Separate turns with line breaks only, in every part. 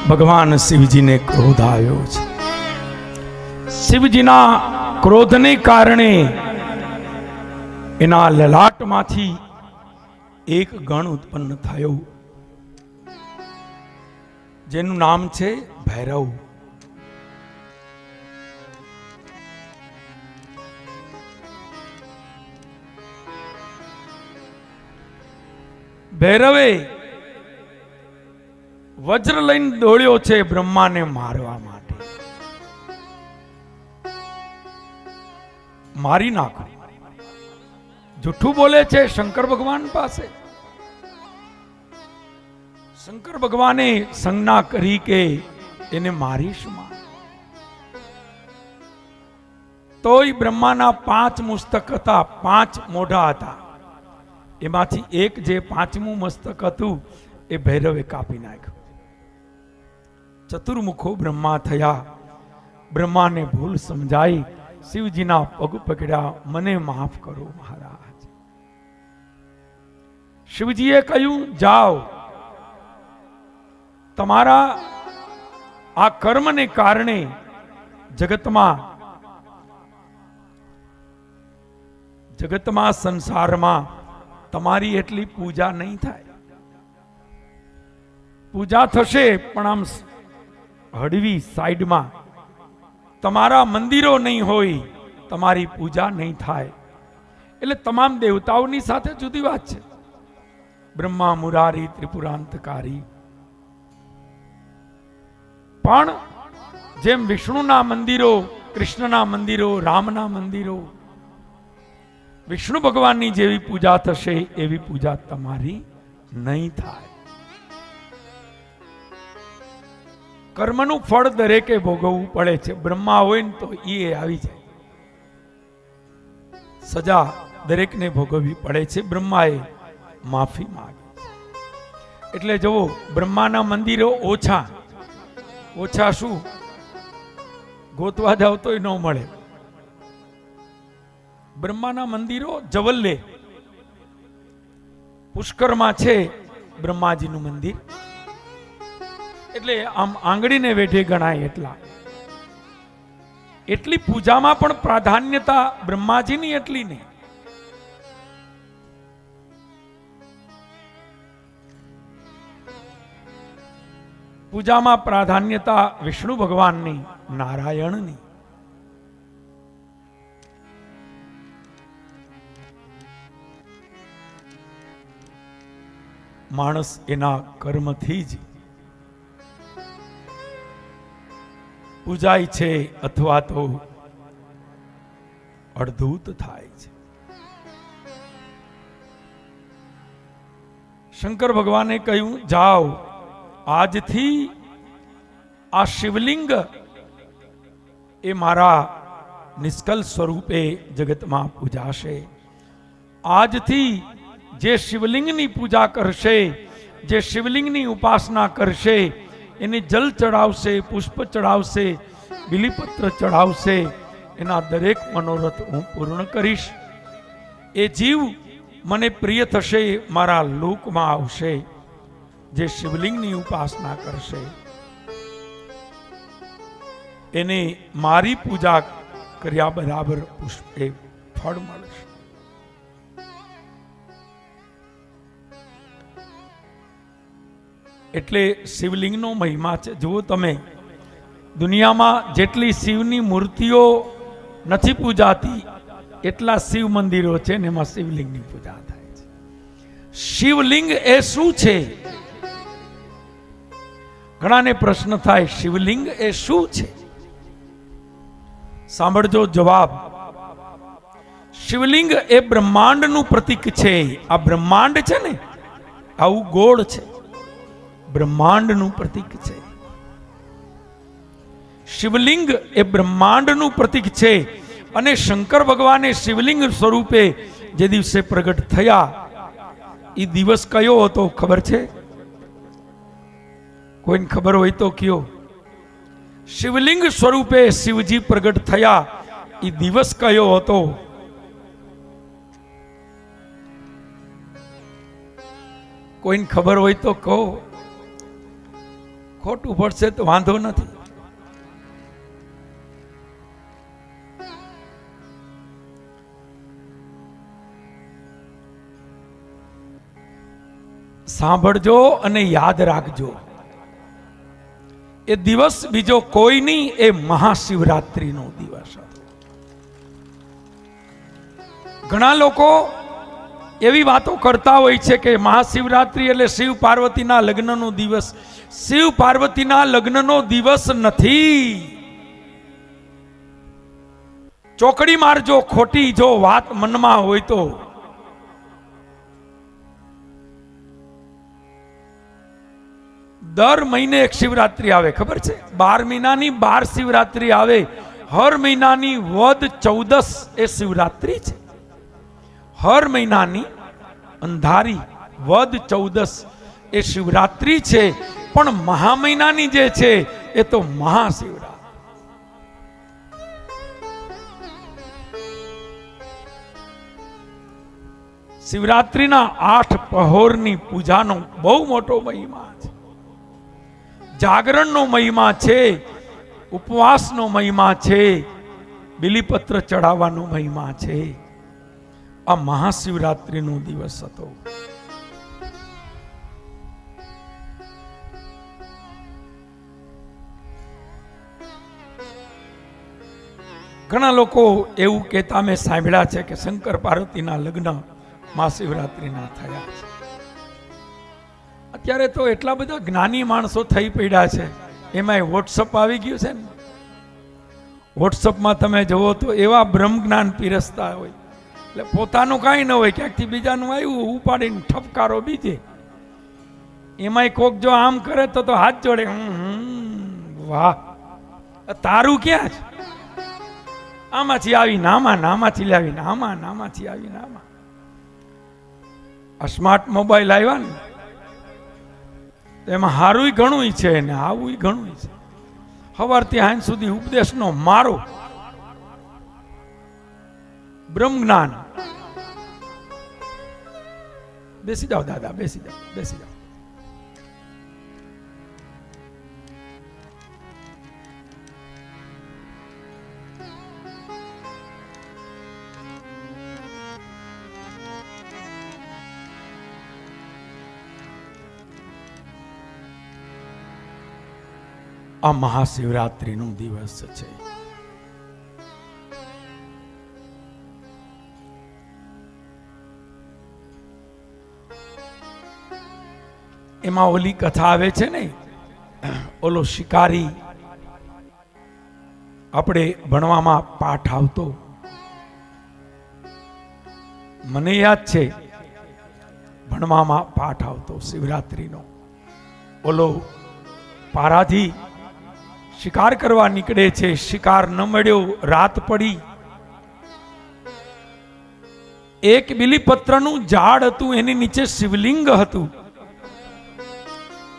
ભગવાન શિવજીને ક્રોધ આવ્યો છે. શિવજીના ક્રોધને કારણે એના લલાટમાંથી એક ગણ ઉત્પન્ન થયો, જેનું નામ છે ભૈરવ. ભૈરવે વજ્ર લઈને દોડ્યો છે બ્રહ્માને મારવા માટે. મારી નાખો. જૂઠું બોલે છે શંકર ભગવાન પાસે. શંકર ભગવાને સંજ્ઞા કરી કે એને મારીશ માં. તોય બ્રહ્માના 5 મસ્તક હતા, 5 મોઢા હતા. એમાંથી એક જે 5મું મસ્તક હતું એ ભૈરવે કાપી નાખ્યું. ચતુર્મુખો બ્રહ્મા થયા. બ્રહ્માને ભૂલ સમજાઈ, શિવજીના પગ પકડ્યા, મને માફ કરો મહારાજ. શિવજીએ કહ્યું, જાઓ, તમારા આ કર્મને કારણે જગતમાં સંસારમાં તમારી એટલી પૂજા નહીં થાય. પૂજા થશે પણ આમ હળવી સાઈડમાં. તમારા મંદિરો નહીં હોય, તમારી પૂજા નહીં થાય. એટલે તમામ દેવતાઓની સાથે જુદી વાત છે. બ્રહ્મા મુરારી ત્રિપુરાંતકારી. પણ જેમ વિષ્ણુના મંદિરો, કૃષ્ણના મંદિરો, રામના મંદિરો, વિષ્ણુ ભગવાનની જેવી પૂજા થશે એવી પૂજા તમારી નહીં થાય. કર્મનું ફળ દરેકે ભોગવવું પડે છે. બ્રહ્મા હોય ને તો એ આવી જાય. સજા દરેકને ભોગવવી પડે છે. બ્રહ્માએ માફી માંગી. એટલે જુઓ, બ્રહ્માના મંદિરો ઓછા શું ગોતવા જાવ તોય ન મળે. બ્રહ્માના મંદિરો જવલ્લે પુષ્કરમાં છે બ્રહ્માજીનું મંદિર. એટલે આમ આંગળીને વેઢે ગણાય એટલી પૂજામાં પણ પ્રાધાન્યતા બ્રહ્માજીની એટલી નહીં. પૂજામાં પ્રાધાન્યતા વિષ્ણુ ભગવાનની, નારાયણની. માણસ એના કર્મથી જ પૂજાય છે અથવા તો અડધૂત થાય છે. શંકર ભગવાને કહ્યું, જાઓ, આજથી આ શિવલિંગ એ મારા નિષ્કલ સ્વરૂપે જગતમાં પૂજાશે. આજથી જે શિવલિંગની પૂજા કરશે, જે શિવલિંગની ઉપાસના કરશે, એને જલ ચડાવશે, પુષ્પ ચડાવશે, બિલીપત્ર ચડાવશે, એના દરેક મનોરથ હું પૂર્ણ કરીશ. એ જીવ મને પ્રિય થશે, મારા લોકમાં આવશે. જે શિવલિંગની ઉપાસના કરશે એને મારી પૂજા કર્યા બરાબર પુષ્પે ફળ મળશે. એટલે શિવલિંગનો મહિમા છે. જુઓ તમે, દુનિયામાં જેટલી શિવની મૂર્તિઓ નથી પૂજાતી એટલા શિવ મંદિરો છે ને એમાં શિવલિંગની પૂજા થાય છે. શિવલિંગ એ શું છે? ઘણાને પ્રશ્ન થાય, શિવલિંગ એ શું છે? સાંભળજો જવાબ. શિવલિંગ એ બ્રહ્માંડનું પ્રતીક છે. આ બ્રહ્માંડ છે ને, આવું ગોળ છે, બ્રહ્માંડનું પ્રતીક છે. શિવલિંગ એ બ્રહ્માંડનું પ્રતીક છે. અને શંકર ભગવાને શિવલિંગ સ્વરૂપે જે દિવસે પ્રગટ થયા એ દિવસ કયો હતો ખબર છે? કોઈને ખબર હોય તો કયો. શિવલિંગ સ્વરૂપે શિવજી પ્રગટ થયા એ દિવસ કયો હતો? કોઈને ખબર હોય તો કહો. ખોટું પડશે તો વાંધો નથી. સાંભળજો અને યાદ રાખજો, એ દિવસ બીજો કોઈ નહીં, એ મહાશિવરાત્રીનો દિવસ હતો. ઘણા લોકો એવી વાતો કરતા હોય છે કે મહાશિવરાત્રી એટલે શિવ પાર્વતીના લગ્નનો દિવસ. શિવ પાર્વતીના લગ્નનો દિવસ નથી. ચોકડી મારજો ખોટી જો વાત મનમાં હોય તો. દર મહિને એક શિવરાત્રી આવે, ખબર છે? 12 મહિનાની 12 શિવરાત્રી આવે. હર મહિનાની વદ 14 એ શિવરાત્રી છે. હર મહિનાની અંધારી વદ 14 એ શિવરાત્રી છે. પણ મહા મહિનાની જે છે એ તો મહાશિવરાત્રી. શિવરાત્રીના 8 પહોરની પૂજાનો બહુ મોટો મહિમા છે. જાગરણનો મહિમા છે, ઉપવાસનો મહિમા છે, બિલીપત્ર ચડાવવાનો મહિમા છે. આ મહાશિવરાત્રીનો દિવસ હતો. ઘણા લોકો એવું કહેતા મેં સાંભળ્યા છે કે શંકર પાર્વતીના લગ્ન મહાશિવરાત્રીના થયા છે. અત્યારે તો એટલા બધા જ્ઞાની માણસો થઈ પડ્યા છે, એમાંય વોટ્સઅપ આવી ગયું છે ને. વોટ્સઅપમાં તમે જુઓ તો એવા બ્રહ્મ જ્ઞાન પીરસતા હોય, એટલે પોતાનું કાંઈ ન હોય, ક્યાંકથી બીજાનું આવ્યું ઉપાડીને ઠપકારો બીજે. એમાંય કોક જો આમ કરે તો હાથ જોડે, વાહ તારું ક્યાં છે? આમાંથી આવી નામાં, નામાંથી લાવી નામાં, નામાંથી આવી નામાં. આ સ્માર્ટ મોબાઈલ આવ્યા ને એમાં હારું ઘણું છે ને આવું ઘણું છે. સવારથી સાંજ સુધી ઉપદેશનો મારો, બ્રહ્મ જ્ઞાન. બેસી જાઓ દાદા, બેસી જાઓ, બેસી જાઓ. આ મહાશિવરાત્રીનો દિવસ છે. એમાં ઓલી કથા આવે છે ને, ઓલો શિકારી, આપણે ભણવામાં પાઠ આવતો, મને યાદ છે ભણવામાં પાઠ આવતો શિવરાત્રીનો. ઓલો પારાથી શિકાર કરવા નીકળે છે, શિકાર ન મળ્યો, રાત પડી. એક બિલીપત્રનું ઝાડ હતું, એની નીચે શિવલિંગ હતું.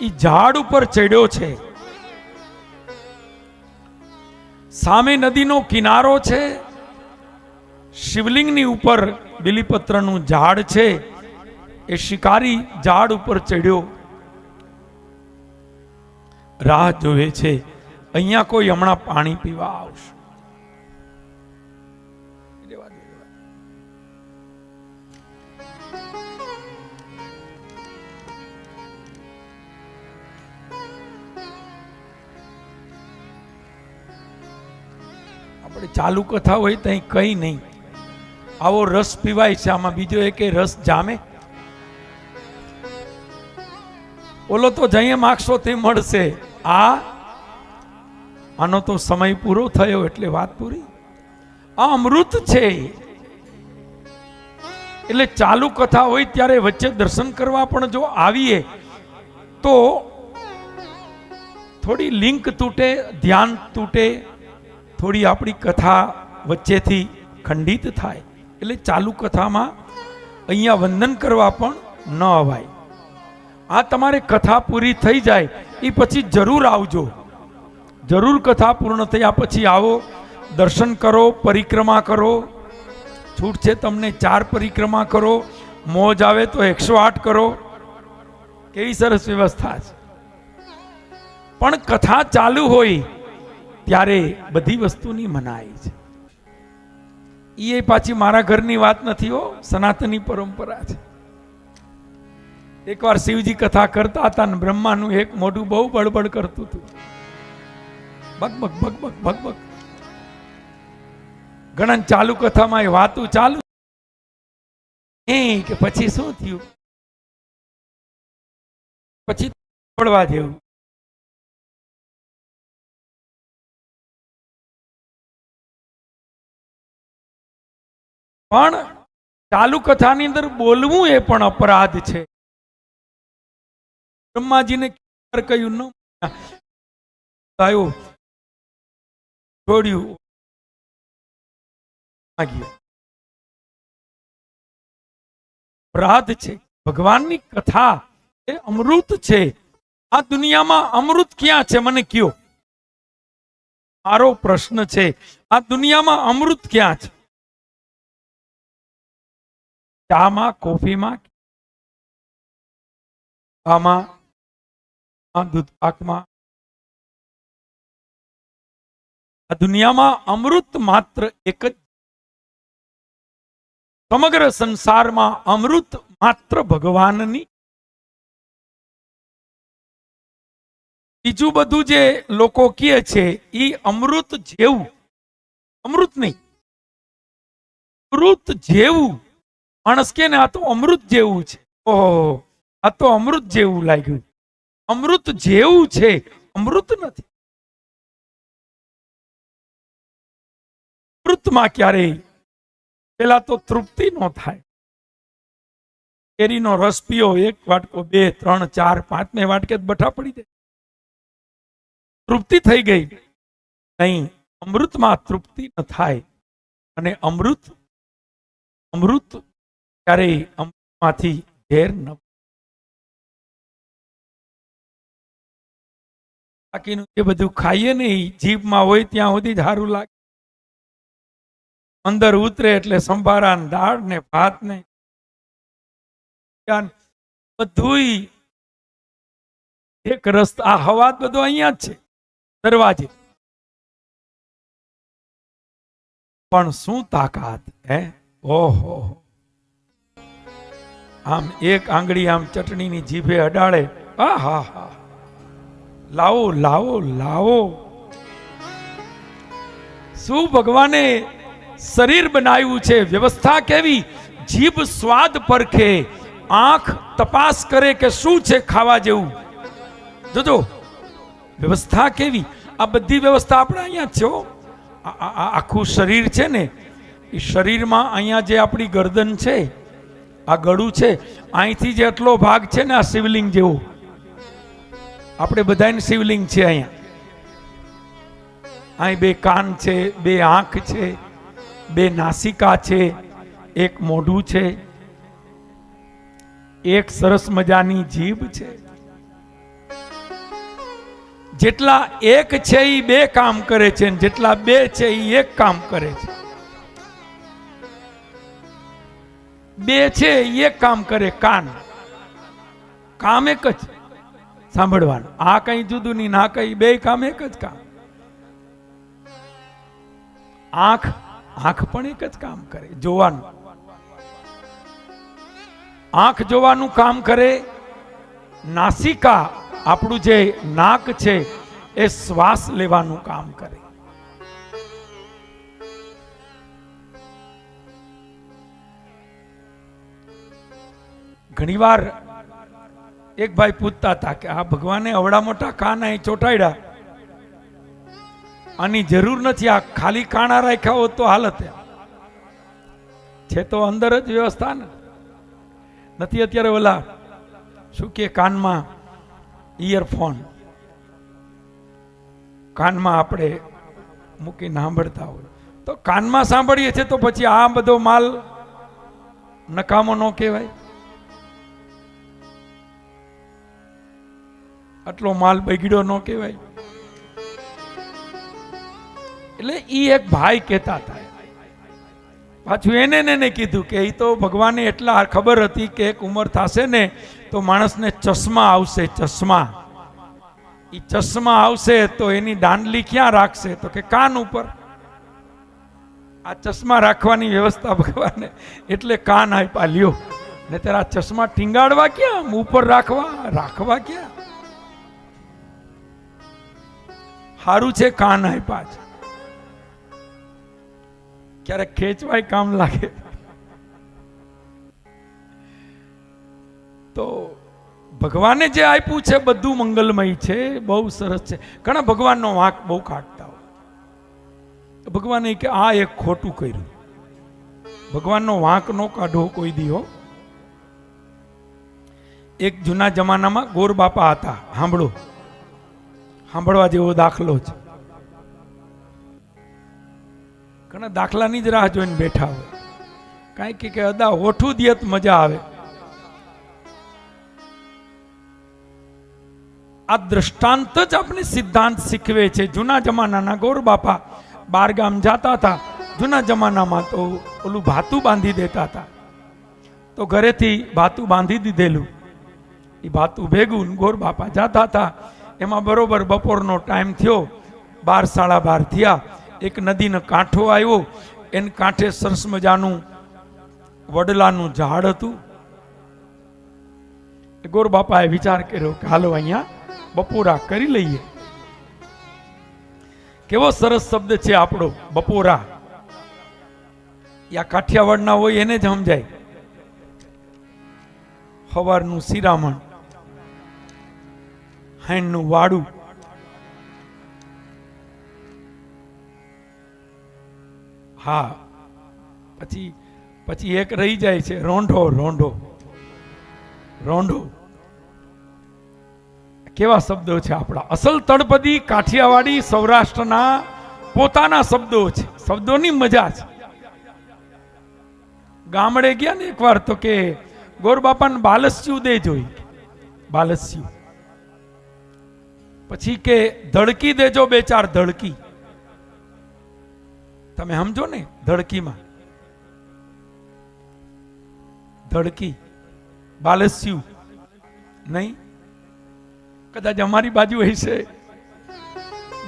એ ઝાડ ઉપર ચડ્યો છે, સામે નદીનો કિનારો છે, શિવલિંગની ઉપર બિલીપત્રનું ઝાડ છે. એ શિકારી ઝાડ ઉપર ચડ્યો, રાહ જોવે છે, અહીંયા કોઈ હમણાં પાણી પીવા આવશે. આપણે ચાલુ કથા હોય તો કઈ નહીં, આવો રસ પીવાય છે, આમાં બીજો એક રસ જામે. ઓલો તો જઈએ માગશો તે મળશે. આનો તો સમય પૂરો થયો એટલે વાત પૂરી. આ અમૃત છે. એટલે ચાલુ કથા હોય ત્યારે વચ્ચે દર્શન કરવા પણ જો આવીએ તો થોડી લિંક તૂટે, ધ્યાન તૂટે, થોડી આપણી કથા વચ્ચેથી ખંડિત થાય. એટલે ચાલુ કથામાં અહીંયા વંદન કરવા પણ ન અવાય. આ તમારે કથા પૂરી થઈ જાય એ પછી જરૂર આવજો. જરૂર કથા પૂર્ણ થયા પછી આવો, દર્શન કરો, પરિક્રમા કરો. છૂટ છે તમને 4 પરિક્રમા કરો, મોજ આવે તો 108 કરો. કેવી સરસ વ્યવસ્થા છે. પણ કથા ચાલુ હોય ત્યારે બધી વસ્તુની મનાઈ છે. એ પાછી મારા ઘરની વાત નથી હો, સનાતની પરંપરા છે. એકવાર શિવજી કથા કરતા હતા ને બ્રહ્માનું એક મોઢું બહુ બળબડ કરતું હતું, બકબક બકબક બકબક. ગણન ચાલુ કથામાં એ વાતું ચાલુ કે પછી શું થયું, પછી પડવા જેવું. પણ ચાલુ કથાની અંદર બોલવું એ પણ અપરાધ છે. બ્રહ્માજીને કહ્યું ન છોડ્યું, અપરાધ છે. ભગવાનની કથા એ અમૃત છે. આ દુનિયામાં અમૃત ક્યાં છે મને કયો? મારો પ્રશ્ન છે, આ દુનિયામાં અમૃત ક્યાં છે? ચામાં, કોફીમાં, આમાં, દૂધ પાકમાં? આ દુનિયામાં અમૃત માત્ર એક જ. સમગ્ર સંસારમાં અમૃત માત્ર ભગવાનની. બીજું બધું જે લોકો કહે છે એ અમૃત જેવું, અમૃત નહીં, અમૃત જેવું. માણસ કે ને આ તો અમૃત જેવું છે. ઓહો, આ તો અમૃત જેવું લાગ્યું. અમૃત જેવું છે, અમૃત નથી. અમૃતમાં ક્યારેય પેલા તો તૃપ્તિ ન થાય. કેરીનો રસ પીઓ, એક વાટકો, 2, 3, 4, 5 વાટકે બઠા પડી જાય, તૃપ્તિ થઈ ગઈ. નહીં, અમૃતમાં તૃપ્તિ ન થાય. અને અમૃત ક્યારેય અમૃતમાંથી ઝેર ન. બાકીનું જે બધું ખાઈએ ને જીભમાં હોય ત્યાં સુધી જ સારું લાગે. અંદર ઉતરે એટલે સંભારા ને દાળ ને ભાત ને બધું એક રસ્તા. આ હવા બધું અહીંયા જ છે દરવાજે. પણ શું તાકાત હે! ઓહો, આમ એક આંગળી આમ ચટણીની જીભે અડાડે, આહા હા, લાવો લાવો લાવો. શું ભગવાને શરીર બનાવ્યું છે, વ્યવસ્થા કેવી! જીભ સ્વાદ પરખે, આંખ તપાસ કરે કે શું છે ખાવા જેવું. જોજો વ્યવસ્થા કેવી! આ બધી વ્યવસ્થા આપણે અહીંયા છે. આખું શરીર છે ને, એ શરીરમાં અહીંયા જે આપણી ગરદન છે, આ ગળું છે, અહીંથી જે આટલો ભાગ છે ને, આ શિવલિંગ જેવો. આપણે બધાને શિવલિંગ છે અહીંયા. અહીં 2 કાન છે, 2 આંખ છે, 2 નાસિકા છે, 1 મોઢું છે, 1 સરસ મજાની જીભ છે. જેટલા 1 છે એ 2 કામ કરે છે, જેટલા 2 છે એ 1 કામ કરે છે. 2 છે એ 1 કામ કરે. કામ એક જ, સાંભળવાનું. આ કઈ જુદું નહીં, ના કઈ, 2 કામ એક જ કામ. આંખ પણ એક જ કામ કરે, જોવાનું. આંખ જોવાનું કામ કરે. નાસિકા, આપણું જે નાક છે, એ શ્વાસ લેવાનું કામ કરે. ઘણીવાર એક ભાઈ પૂછતા હતા કે આ ભગવાને અવડા મોટા કાન અહીં ચોટાડ્યા, આની જરૂર નથી, આ ખાલી કાણા રાખ્યા હોત તો હાલત છે. તો અંદર જ વ્યવસ્થા ને નથી. અત્યારે ઓલા શું કે કાનમાં ઇયરફોન, કાનમાં આપણે મૂકીને સાંભળતા હોય, તો કાનમાં સાંભળીએ છીએ તો પછી આ બધો માલ નકામો ન કહેવાય? આટલો માલ બગડ્યો ન કહેવાય? એટલે ઈ એક ભાઈ કહેતા હતા. પાછું એને કીધું કે એ તો ભગવાને એટલા ખબર હતી કે એક ઉંમર થશે ને તો માણસને ચશ્મા આવશે, ચશ્મા. એ ચશ્મા આવશે તો એની દાંડલી ક્યાં રાખશે? તો કે કાન ઉપર. આ ચશ્મા રાખવાની વ્યવસ્થા ભગવાને એટલે કાન આપ્યા. લ્યો, ને તારા ચશ્મા ટીંગાડવા ક્યાં? ઉપર રાખવા ક્યાં? સારું છે કાન આપ્યા છે, ક્યારેક ખેંચવાય કામ લાગે. તો ભગવાને જે આપ્યું છે બધું મંગલમય છે, બહુ સરસ છે. ઘણા ભગવાનનો વાંક બહુ કાઢતા હોય. ભગવાને કે આ એક ખોટું કર્યું. ભગવાનનો વાંક નો કાઢો કોઈ દીઓ. એક જૂના જમાનામાં ગોર બાપા હતા. સાંભળવા જેવો દાખલો છે. ઘણા દાખલાની જ રાહ જોઈને બેઠા હોય. કાંઈ કે અદા ઓઠું દે તો મજા આવે. આ દ્રષ્ટાંત જ આપણે સિદ્ધાંત શીખવે છે. જૂના જમાનાના ગોર બાપા બાર ગામ જાતા હતા. જૂના જમાનામાં તો ઓલું ભાતું બાંધી દેતા હતા. તો ઘરેથી ભાતું બાંધી દીધેલું, એ ભાતું ભેગું ગોર બાપા જાતા હતા. એમાં બરોબર બપોરનો ટાઈમ થયો, 12 સાડા 12 થયા. એક નદીનો કાંઠો આવ્યો. એને કાંઠે સરસ મજાનું વડલાનું ઝાડ હતું. ગોર બાપાએ વિચાર કર્યો કે હાલો અહીંયા બપોરા કરી લઈએ. કેવો સરસ શબ્દ છે આપણો બપોરા. યા કાઠિયાવાડના હોય એને જ સમજાય. સવારનું શિરામણ, હાઈનું વાડું, હા, પછી એક રહી જાય છે રોંઢો. કેવા શબ્દો છે આપણા. અસલ તળપદી કાઠિયાવાડી સૌરાષ્ટ્રના પોતાના શબ્દો છે. શબ્દોની મજા છે. ગામડે ગયા ને એકવાર તો કે ગોર બાપાને બાલસ્યું દે જોઈ. બાલસ્યું. પછી કે ધડકી દેજો 2-4 ધડકી. તમે સમજો ને ધડકીમાં ધડકી, બાલસ્યું નહીં. કદાચ અમારી બાજુ હશે.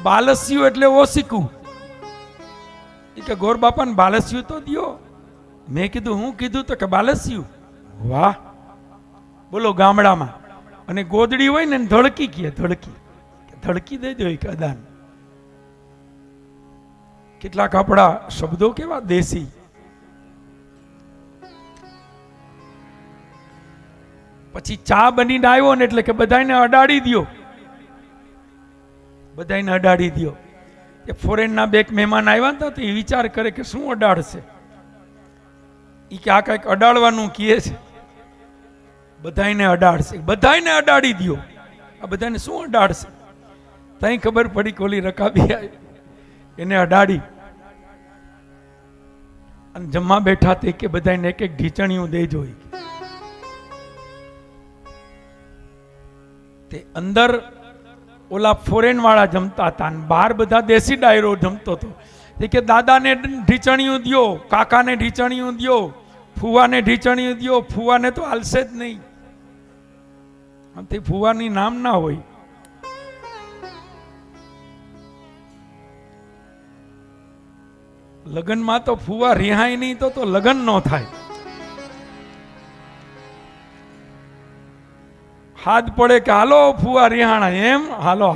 બાલસ્યું એટલે ઓસીકું. એ કે ગોર બાપાને બાલસ્યું તો દિયો. મેં કીધું હું કીધું તો કે બાલસ્યું. વાહ, બોલો ગામડામાં. અને ગોદડી હોય ને ધડકી કે ધડકી દેજો એક અદાન. કેટલાક આપણા શબ્દો કેવા દેશી. પછી ચા બનીને આવ્યો ને એટલે કે બધાને અડાડી દો. એ ફોરેનના 2 મહેમાન આવ્યા હતા તો એ વિચાર કરે કે શું અડાડશે. એ કે આ કંઈક અડાડવાનું કહે છે. બધાને અડાડશે. બધાને અડાડી દો. આ બધાને શું અડાડશે? તઈ ખબર પડી કોલી રકાબી આવી એને અડાડી. અને જમવા બેઠા તે કે બધાને એક ઢીચણીયું દેજો. તે અંદર ઓલા ફોરેન વાળા જમતા હતા અને બહાર બધા દેશી ડાયરો જમતો હતો. કે દાદાને ઢીચણીયું દ્યો, કાકાને ઢીચણીયું દ્યો, ફુવાને ઢીચણીયું દ્યો. ફુવાને તો હાલશે જ નહીં. આમથી ફુવાની નામ ના હોય. લગ્નમાં તો ફુવા રિહાય નહીં તો લગ્ન ન થાય. હાથ પડે કે હાલો ફુવા રિહાણા, એમ હાલો.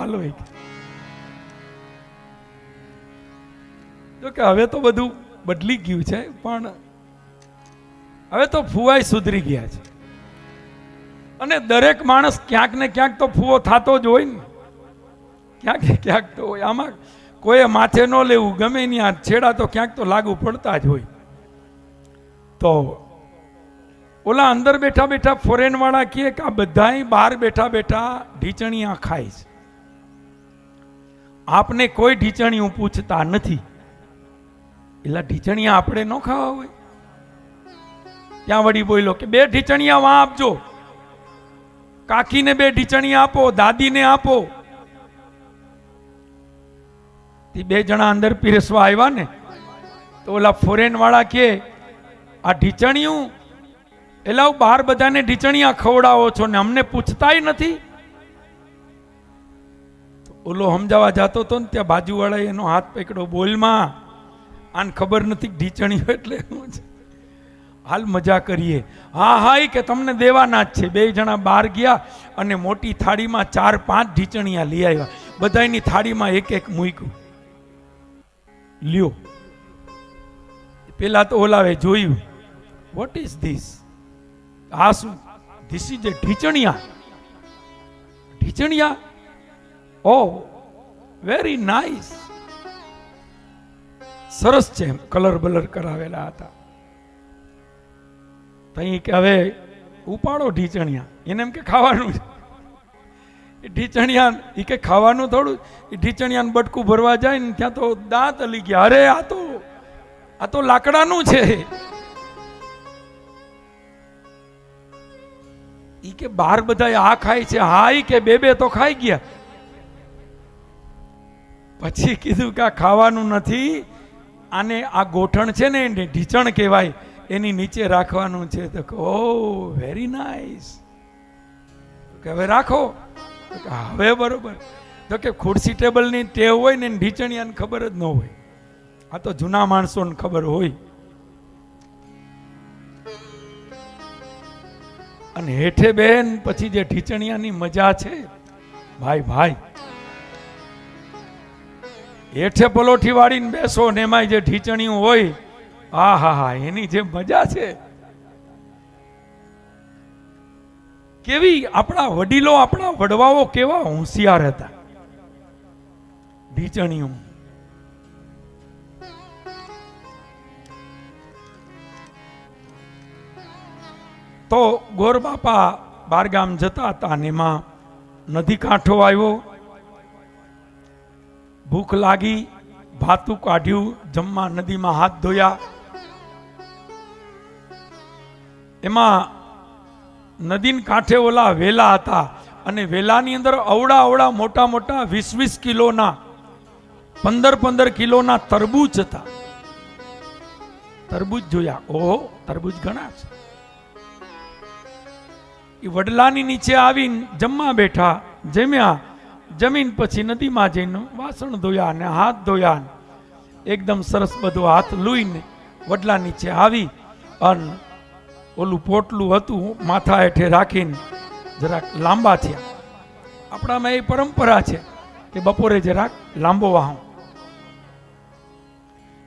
જો કે હવે તો બધું બદલી ગયું છે, પણ હવે તો ફુવાય સુધરી ગયા છે. અને દરેક માણસ ક્યાંક ને ક્યાંક તો ફુવો થતો જ હોય ને. ક્યાંક ને ક્યાંક તો હોય. આમાં કોઈએ માથે ન લેવું, ગમે ની આ છેડા તો ક્યાંક તો લાગુ પડતા જ હોય. તો ઓલા અંદર બેઠા ફોરેન વાળા કહે કે આ બધાય બહાર બેઠા ઢીચણીયા ખાય છે. આપને કોઈ ઢીચણીયું પૂછતા નથી. એટલે ઢીચણીયા આપણે ન ખાવા હોય. ત્યાં વળી બોલ્યો કે 2 ઢીચણીયા વાં આપજો. કાકીને 2 ઢીચણીયા આપો, દાદીને આપો. 2 જણા અંદર પીરસવા આવ્યા ને તો ઓલા ફોરેન વાળા કે આ ઢીચણીયું એટલે બહાર બધાને ઢીચણીયા ખવડાવો છો ને અમને પૂછતાય નથી. ઓલો સમજાવવા જતો હતો ને ત્યાં બાજુવાળાએ એનો હાથ પકડ્યો, બોલમાં આને ખબર નથી ઢીચણીઓ એટલે શું છે, હાલ મજા કરીએ. હા હા કે તમને દેવાના જ છે. બે જણા બહાર ગયા અને મોટી થાળીમાં 4-5 ઢીચણીયા લઈ આવ્યા. બધાની થાળીમાં એક એક મૂક્યું. લ્યો. પેલા તો ઓલાવે જોયું, વોટ ઇઝ ધીસ? આ શું? ધીસ ઇઝ એ ઢીચણીયા. ઢીચણીયા? ઓ વેરી નાઇસ, સરસ છે. કલર બલર કરાવેલા હતા. તઈ કે હવે ઉપાડો ઢીચણિયા. એને એમ કે ખાવાનું છે. એ ઢીચણિયા એ કે ખાવાનું થોડું. એ ઢીચણિયાને બટકું ભરવા જાય ને ત્યાં તો દાંત હલી ગયા. અરે આ તો લાકડાનું છે. ઈ કે બાર બધા આ ખાય છે. હા ઈ કે બે તો ખાઈ ગયા. પછી કીધું કે આ ખાવાનું નથી, આને આ ગોઠણ છે ને એને ઢીચણ કહેવાય, એની નીચે રાખવાનું છે. તો ઓ વેરી નાઇસ. કે હવે રાખો. હવે બરોબર. તો કે ખુરશી ટેબલની ટેવ હોય ને ઢીચણિયાને ખબર જ ન હોય. આ તો જૂના માણસોને ખબર હોય. અને હેઠે બેન પછી જે ઢીચણિયાની મજા છે ભાઈ, હેઠે પલોઠી વાળીને બેસો ને એમાં જે ઢીચણિયું હોય, આ હા એની જે મજા છે. કેવી આપણા વડીલો, આપણા વડવાઓ કેવા હોશિયાર હતા. ઢીચણિયું તો ગોરબાપા બારગામ જતા હતા અને એમાં નદી કાંઠો આવ્યો. ભૂખ લાગી, ભાતું કાઢ્યું, જમવા નદીમાં હાથ ધોયા. એમાં નદીને કાંઠે ઓલા વેલા હતા અને વેલાની અંદર અવડા મોટા 20 કિલોના 15 કિલોના તરબૂચ હતા. તરબૂચ જોયા. ઓહો, તરબૂચ ઘણા છે. એ વડલાની નીચે આવીને જમવા બેઠા, જમ્યા. જમીન પછી નદીમાં જઈને વાસણ ધોયા અને હાથ ધોયા. એકદમ સરસ બધું હાથ લૂઈને વડલા નીચે આવી અને ઓલું પોટલું હતું માથા હેઠે રાખીને જરાક લાંબા થયા. આપણામાં એ પરંપરા છે કે બપોરે જરાક લાંબો વાહો.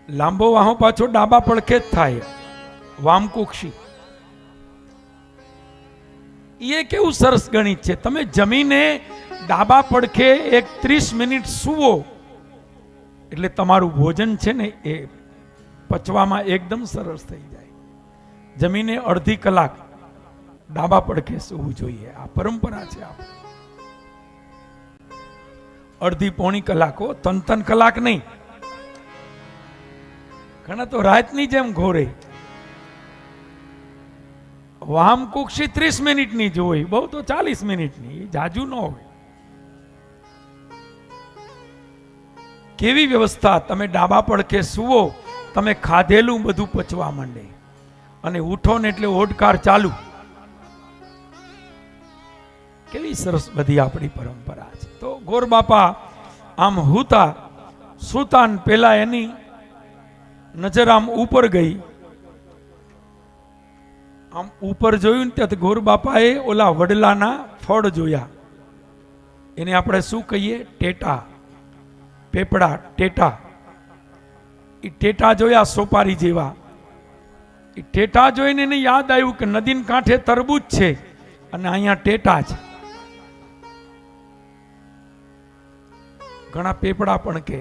લાંબો વાહો પાછો ડાબા પડખે જ થાય, વામકુક્ષી. એ કેવું સરસ ગણિત છે. તમે જમીને ડાબા પડખે 30 મિનિટ સૂવો એટલે તમારું ભોજન છે ને એ પચવામાં એકદમ સરસ થઈ જાય. જમીને અડધી કલાક ડાબા પડખે સૂવું જોઈએ. આ પરંપરા છે. અડધી પોણી કલાકો, 3 કલાક નહીં. ઘણા તો રાતની જેમ ઘોરે. વામકુક્ષી 30 મિનિટની જ હોય, બહુ તો 40 મિનિટની, જાજુ ન હોય. કેવી વ્યવસ્થા. તમે ડાબા પડખે સૂવો, તમે ખાધેલું બધું પચવા માંડે અને ઉઠો ને એટલે ઓડકાર ચાલુ. કેવી સરસ બધી આપણી પરંપરા છે. તો ગોરબાપા આમ સુતા પેલા એની નજર આમ ઉપર ગઈ. આમ ઉપર જોયું ને ત્યાં ગોરબાપાએ ઓલા વડલાના ફળ જોયા. એને આપણે શું કહીએ? ટેટા, પેપડા, ટેટા. એ ટેટા જોયા સોપારી જેવા. એ ટેટા જોઈને એને યાદ આવ્યું કે નદીને કાંઠે તરબૂચ છે અને અહીંયા ટેટા છે. ઘણા પેપડા પણ કે.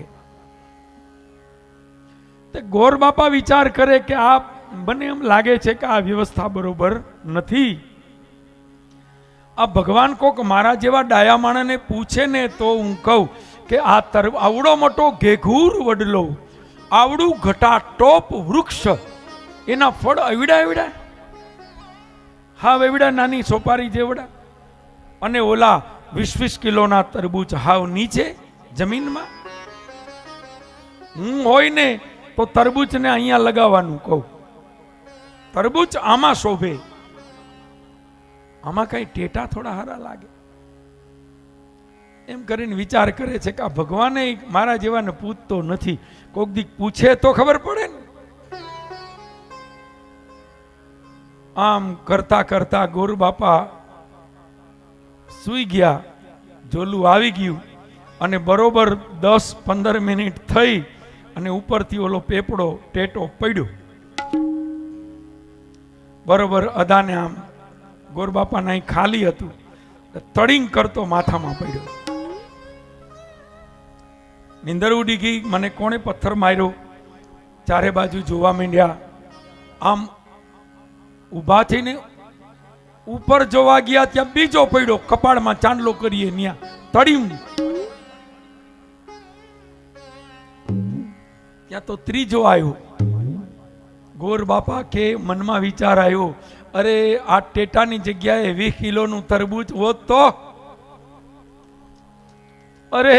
ગોરબાપા વિચાર કરે કે આ બને એમ લાગે છે કે આ વ્યવસ્થા બરોબર નથી. આ ભગવાન કોક મારા જેવા ડાયા માણસને પૂછે ને તો હું કહું કે આ આવડો મોટો ઘેઘૂર વડલો, આવડું ઘટાટોપ વૃક્ષ, એના ફળ એવડા. હાવ એવડા નાની સોપારી જેવડા. અને ઓલા 20 કિલોના તરબૂચ હાવ નીચે જમીનમાં. હું હોય ને તો તરબૂચને અહીંયા લગાવવાનું કહું. તરબૂચ આમાં શોભે. આમાં કઈ ટેટા થોડા હારા લાગે. એમ કરીને વિચાર કરે છે કે આ ભગવાને મારા જેવાને પૂછતો નથી, કોક દીક પૂછે તો ખબર પડે ને. આમ કરતા કરતા ગોર બાપા સુઈ ગયા, જોલું આવી ગયું અને બરોબર 10-15 મિનિટ થઈ અને ઉપરથી ઓલો પેપડો ટેટો પડ્યો બરોબર અદાને. આમ ગોર બાપાના અહીં ખાલી હતું, તડીંગ કરતો માથામાં પડ્યો. નિંદર ઉડી ગઈ. મને કોણે પથ્થર માર્યો? ચારે બાજુ જોવા માંડ્યા. આમ ઊભા થઈને ઉપર જોવા ગયા, ત્યાં બીજો પડ્યો, કપાળમાં ચાંદલો કરીએ ન્યા તળ્યું. ત્યાં તો ત્રીજો આવ્યો. ગોર બાપા કે મનમાં વિચાર આવ્યો, અરે આ ટેટાની જગ્યાએ 20 કિલોનું તરબૂચ હોત તો, અરે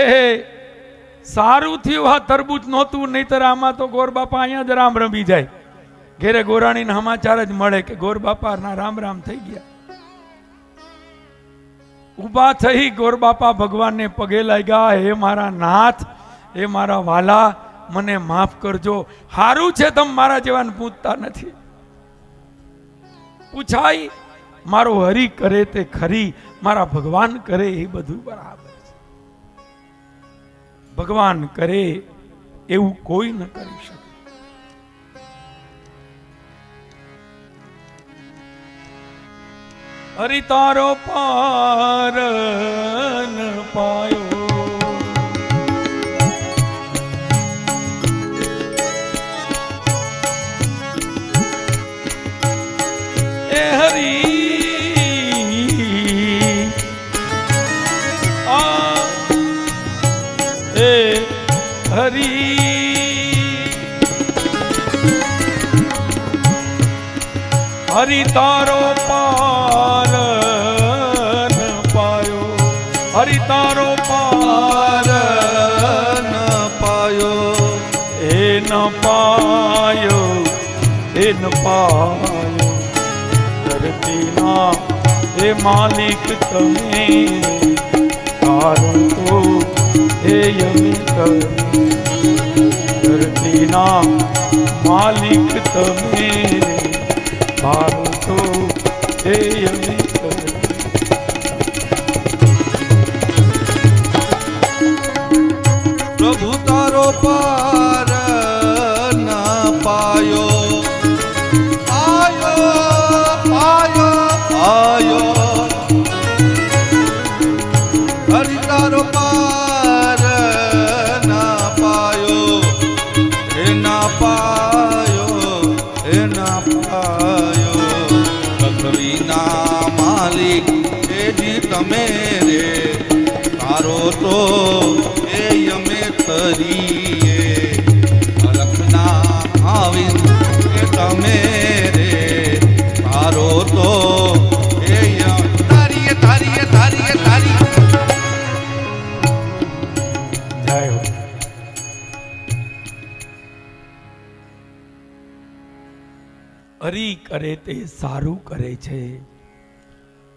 સારું થયું આ તરબૂચ નહોતું, નહીતર આમાં તો ગોર બાપા અહીંયા જ રામ રમી જાય. ઘેરે ગોરાણીને સમાચાર જ મળે કે ગોર બાપાના રામ રામ થઈ ગયા. ઊભા થઈ ગોર બાપા ભગવાનને પગે લાગ્યા, હે મારા નાથ, હે મારા વાલા, મને માફ કરજો. હારું છે તમે મારા જેવાને પૂછતા નથી. પૂછાય મારો હરી કરે તે ખરી, મારા ભગવાન કરે એ બધું બરાબર છે. ભગવાન કરે એવું કોઈ ન કરી શકે. હરિ તારો પાર ન પાયો, એ હરી આ એ હરી, હરિ તારો પાર ન પાયો, હરિ તારો પાર ન પાયો, એ ન પાયો, એ ન પાયો. ધરતીના એ માલિક તમે, તારું તો એ યમી તમે. ધરતીના માલિક તમે, તારું તો એ યમી તમે.
પ્રભુ તારો પાર ન પાયો, આયો આયો આયો. હરિ તારો પાર ન પાયો, એ ના પાયો, એ ના પાયો. પૃથ્વીના માલિક એ જી તમે રે, તારો તો એ યમે તરીએ. અલખના આવીન એ તમે રે, તારો તો એ તારીએ તારીએ તારીએ તારી.
જય હો. હરી કરે તે સારું કરે છે,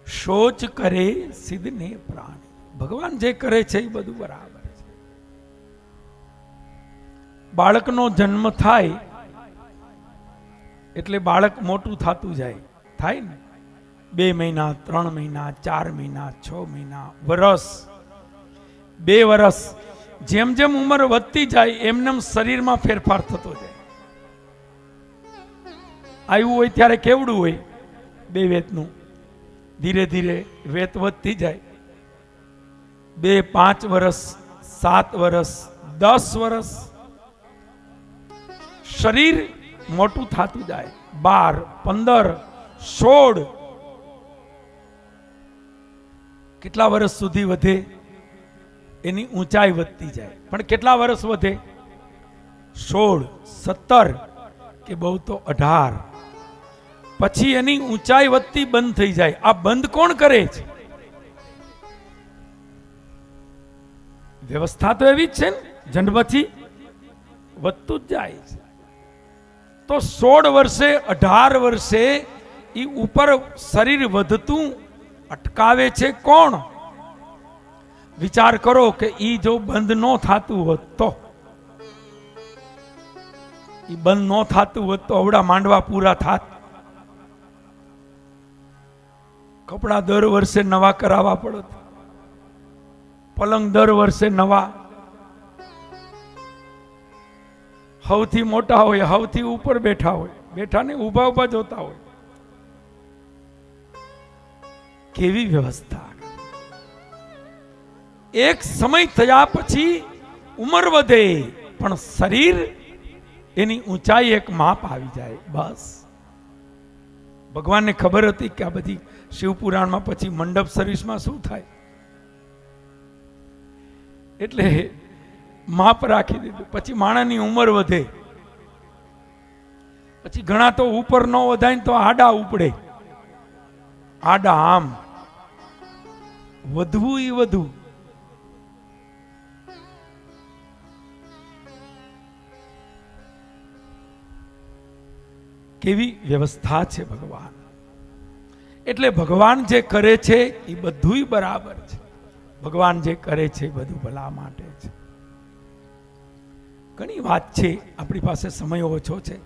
શોચ કરે સિદ્ધને પ્રાણ. ભગવાન જે કરે છે એ બધું બરાબર છે. બાળકનો જન્મ થાય એટલે બાળક મોટું થતું જાય, થાય ને. 2 મહિના, 3 મહિના, 4 મહિના, 6 મહિના, વરસ, 2 વરસ, જેમ જેમ ઉંમર વધતી જાય એમ શરીરમાં ફેરફાર થતો જાય. આવ્યું હોય ત્યારે કેવડું હોય 2 વેતનું, ધીરે ધીરે વેત વધતી જાય. 2, 5 વર્ષ, 7 વર્ષ, 10 વર્ષ, શરીર મોટું થતું જાય. 12, 15, 16, કેટલા વર્ષ સુધી વધે? એની ઊંચાઈ વધતી જાય. પણ કેટલા વર્ષ વધે? 16, 17 કે બહુ તો 18. પછી એની ઊંચાઈ વધતી બંધ થઈ જાય. આ બંધ કોણ કરે છે? વ્યવસ્થા તો એવી જ છે ને, જન્મથી વધતું જ જાય છે. તો 16 વર્ષે, 18 વર્ષે એ ઉપર શરીર વધતું અટકાવે છે કોણ? વિચાર કરો કે ઈ જો બંધ ન થતું હોત તો, ઈ બંધ ન થતું હોત તો અવડા માંડવા પૂરા થાત. કપડા દર વર્ષે નવા કરાવવા પડત, પલંગ દર વર્ષે નવા, સૌથી મોટા હોય સૌથી ઉપર બેઠા હોય, બેઠા ને ઊભા ઊભા જોતા હોય. કેવી વ્યવસ્થા! એક સમય થયા પછી ઉંમર વધે પણ શરીર એની ઊંચાઈ એક માપ આવી જાય. બસ ભગવાનને ખબર હતી કે આ બધી શિવપુરાણમાં પછી મંડપ સર્વિસમાં શું થાય, એટલે માપ રાખી દીધું. પછી માણસની ઉંમર વધે, પછી ઘણા તો ઉપર ન વધાય તો આડા ઉપડે, આડા આમ વધવું ઈ વધુ. કેવી વ્યવસ્થા છે ભગવાન! એટલે ભગવાન જે કરે છે એ બધુંય બરાબર છે. ભગવાન જે કરે છે બધું ભલા માટે છે. ઘણી વાત છે, આપણી પાસે સમય ઓછો છે.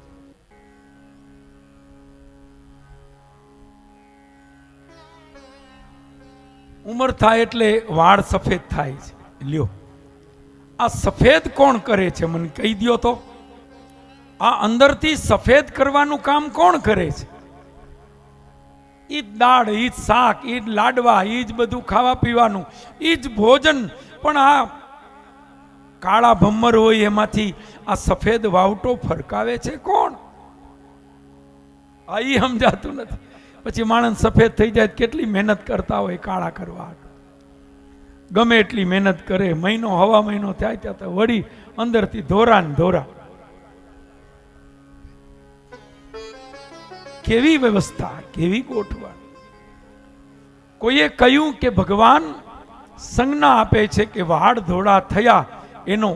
ઉંમર થાય એટલે વાળ સફેદ થાય છે. લ્યો, આ સફેદ કોણ કરે છે મને કહી દો તો. આ અંદરથી સફેદ કરવાનું કામ કોણ કરે છે? ઈ જ દાળ, ઈ જ શાક, ઈ જ લાડવા, ઈ જ બધું ખાવા પીવાનું, ઈ જ ભોજન. પણ આ કાળા ભમ્મર હોય એમાંથી આ સફેદ વાવટો ફરકાવે છે કોણ? આ ઈ સમજાતું નથી. પછી માણસ સફેદ થઈ જાય કેટલી મહેનત કરતા હોય કાળા કરવા, ગમે એટલી મહેનત કરે, મહિનો હવા મહિનો થાય ત્યાં તો વળી અંદરથી ધોરા ને ધોરા. કેવી વ્યવસ્થા, કેવી ગોઠવણ! કોઈએ કહ્યું કે ભગવાન સંજ્ઞા આપે છે કે વાળ ધોળા થયા, એનો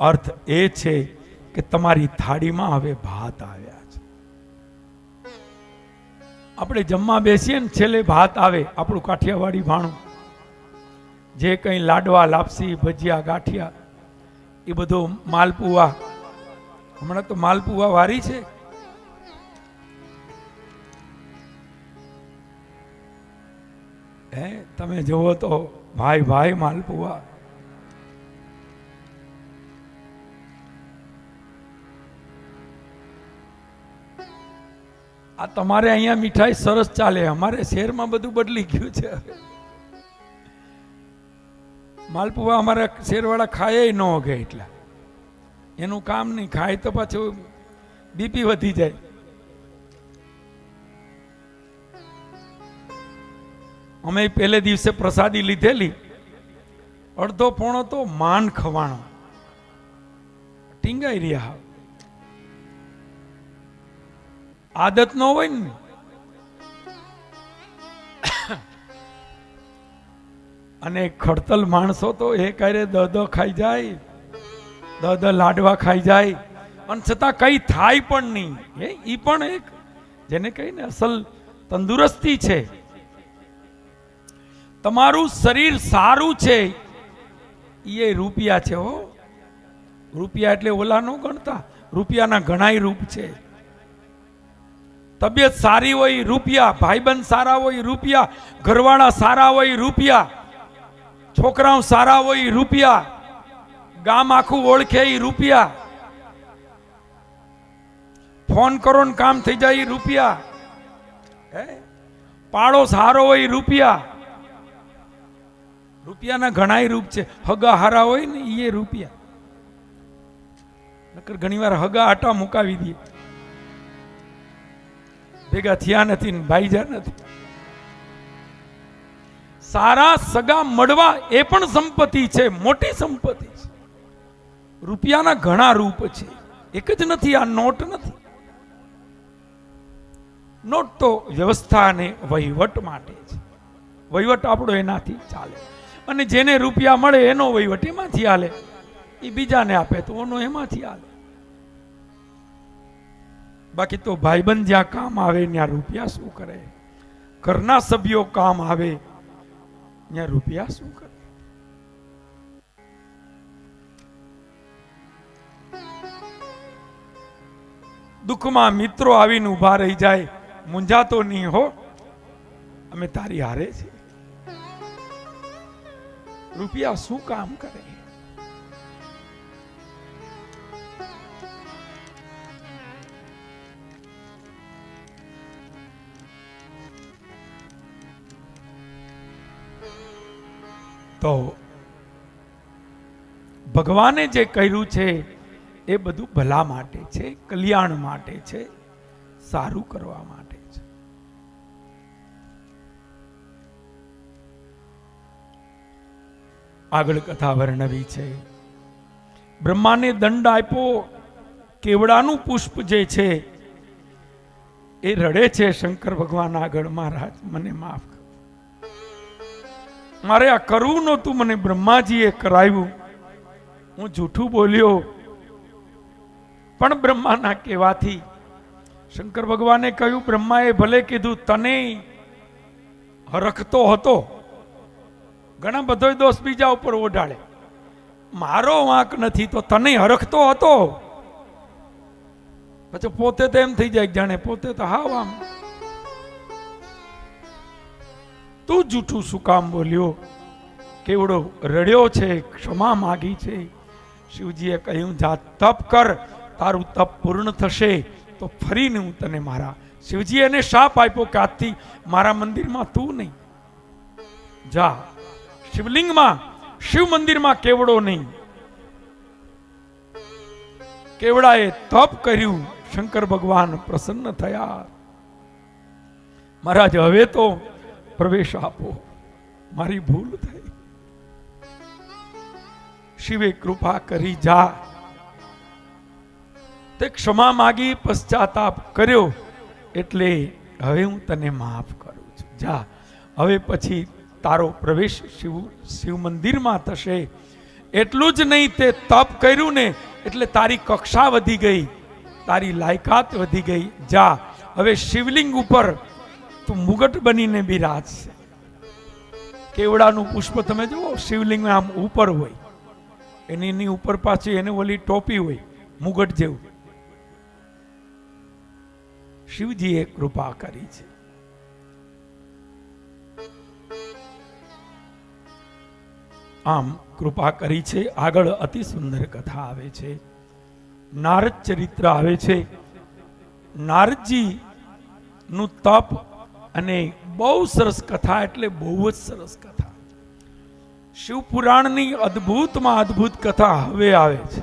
અર્થ એ છે કે તમારી થાળીમાં હવે ભાત આવ્યા છે. આપણે જમવા બેસીએ ને છેલ્લે ભાત આવે, આપણું કાઠિયાવાડી ભાણું, જે કંઈ લાડવા, લાપસી, ભજીયા, ગાંઠિયા, એ બધો માલપુઆ. હમણાં તો માલપુઆ વારી છે. તમે જોવો તો ભાઈ ભાઈ માલપુઆ. આ તમારે અહીંયા મીઠાઈ સરસ ચાલે, અમારે શહેરમાં બધું બદલી ગયું છે. માલપુઆ અમારા શેરવાળા ખાય ન હોગે, એટલા એનું કામ નહીં. ખાય તો પાછું બીપી વધી જાય. અમે પહેલે દિવસે પ્રસાદી લીધેલી, અડધો પોણો તો માન ખવાણો, ટીંગાઈ રહ્યા. આદત ન હોય ને. અને ખડતલ માણસો તો એ કરે દહ ખાઈ જાય, દહ લાડવા ખાઈ જાય, અને છતાં કઈ થાય પણ નહીં. એ પણ એક જેને કહીને અસલ તંદુરસ્તી છે. તમારું શરીર સારું છે એ રૂપિયા છે. હો, રૂપિયા એટલે ઓલા નો ગણતા, રૂપિયાના ઘણાય રૂપ છે. તબિયત સારી હોય રૂપિયા, ભાઈબંધ સારા હોય રૂપિયા, ઘરવાળા સારા હોય રૂપિયા, છોકરાઓ સારા હોય રૂપિયા, ગામ આખું ઓળખે રૂપિયા, ફોન કરો ને કામ થઈ જાય રૂપિયા, પાડો સારો હોય રૂપિયા. રૂપિયાના ઘણાય રૂપ છે. હગા હારા હોય ને એ રૂપિયા. નકર ઘણી વાર હગા આટા મુકાવી દે, ભેગા થયા નથી ને ભાઈજા નથી. સારા સગા મળવા એ પણ સંપત્તિ છે, મોટી સંપત્તિ છે. રૂપિયાના ઘણા રૂપ છે, એક જ નથી. આ નોટ નથી. નોટ તો વ્યવસ્થા અને વહીવટ માટે છે. વહીવટ આપણો એનાથી ચાલે. અને જેને રૂપિયા મળે એનો વહીવટ એમાંથી હાલે, એ બીજાને આપે તો એનો એમાંથી હાલે. બાકી તો ભાઈબંધ જ્યાં કામ આવે ત્યાં રૂપિયા શું કરે? ઘરના સભ્યો કામ આવે અહીંયા રૂપિયા શું કરે? દુઃખમાં મિત્રો આવીને ઉભા રહી જાય, મૂંઝાતો નહીં હો, અમે તારી હારે છીએ. રૂપિયા શું કામ કરે? તો ભગવાને જે કર્યું છે એ બધું ભલા માટે છે, કલ્યાણ માટે છે, સારું કરવા માટે છે. આગળ કથા વર્ણવી છે. બ્રહ્માને દંડ આપ્યો, કેવડાનું પુષ્પ જે છે એ રડે છે શંકર ભગવાન આગળ, મહારાજ મને માફ કર, મારે આ કરવું નહોતું, મને બ્રહ્માજીએ કરાવ્યું, હું જૂઠું બોલ્યો. પણ બ્રહ્માના કહેવાથી શંકર ભગવાને કહ્યું, બ્રહ્માએ ભલે કીધું, તને હરખતો હતો, ઘણા બધો દોષ બીજા ઉપર ઓઢાડે, મારો વાંક નથી, તો તને હરખતો હતો. પછી પોતે તો એમ થઈ જાય જાણે પોતે તો હાવ આમ, તું જૂઠું શું કામ બોલ્યો? કેવડો રડ્યો છે, ક્ષમા માગી છે. શિવજીએ કહ્યું, જા તપ કર, તારું તપ પૂર્ણ થશે તો ફરીને હું તને મારા. શિવજી એને શાપ આપ્યો કે આજથી મારા મંદિરમાં તું નહીં, જા શિવલિંગમાં, શિવ મંદિરમાં કેવડો નહીં. કેવડાએ તપ કર્યું, શંકર ભગવાન પ્રસન્ન થયા. મહારાજ હવે તો પ્રવેશ આપો, મારી ભૂલ થઈ. શિવે કૃપા કરી, જા. તે ક્ષમા માગી, પશ્ચાતાપ કર્યો, એટલે હવે હું તને માફ કરું છું, જા. હવે પછી તારો પ્રવેશ શિવ મંદિરમાં થશે. એટલું જ નહીં, તે તપ કર્યું ને એટલે તારી કક્ષા વધી ગઈ, તારી લાયકાત વધી ગઈ. જા, હવે શિવલિંગ ઉપર તું મુગટ બનીને બિરાજશે. કેવડાનું પુષ્પ તમે જુઓ, શિવલિંગ આમ ઉપર હોય, એની ઉપર પાછી એને ઓલી ટોપી હોય મુગટ જેવું. શિવજીએ કૃપા કરી છે. આમ કૃપા કરી છે. આગળ અતિ સુંદર કથા આવે છે, નારદ ચરિત્ર આવે છે. નારદજી નું તપ, અને બહુ સરસ કથા, એટલે બહુ જ સરસ કથા. શિવ પુરાણની અદ્ભુતમાં અદ્ભુત કથા હવે આવે છે.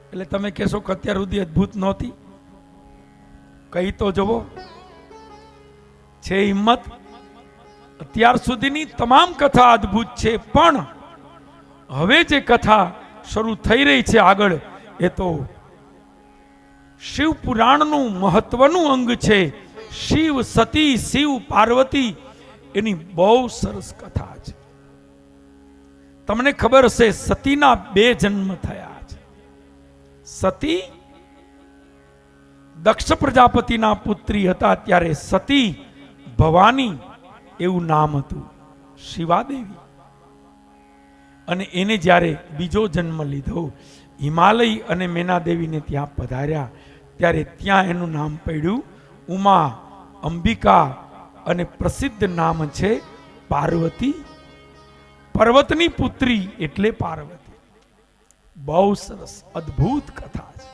એટલે તમે કહેશો કે અત્યાર સુધી અદ્ભુત નહોતી, કઈ તો જુઓ, છે હિંમત. અત્યાર સુધીની તમામ કથા અદ્ભુત છે, પણ હવે જે કથા શરૂ થઈ રહી છે આગળ, એ તો શિવ પુરાણનું મહત્વનું અંગ છે. શિવ સતી, શિવ પાર્વતી, એની બહુ સરસ કથા છે. તમને ખબર હશે, સતીના 2 જન્મ થયા છે. સતી દક્ષ પ્રજાપતિના પુત્રી હતા, ત્યારે સતી ભવાની એવું નામ હતું, શિવાદેવી. અને એને જ્યારે બીજો જન્મ લીધો, હિમાલય અને મેનાદેવીને ત્યાં પધાર્યા, ત્યારે ત્યાં એનું નામ પડ્યું ઉમા, અંબિકા, અને પ્રસિદ્ધ નામ છે પાર્વતી. પર્વતની પુત્રી એટલે પાર્વતી. બહુ સરસ અદ્ભુત કથા છે.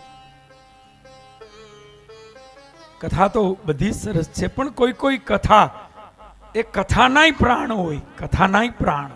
કથા તો બધી સરસ છે, પણ કોઈ કોઈ કથા એ કથાનાય પ્રાણ હોય, કથાનાય પ્રાણ.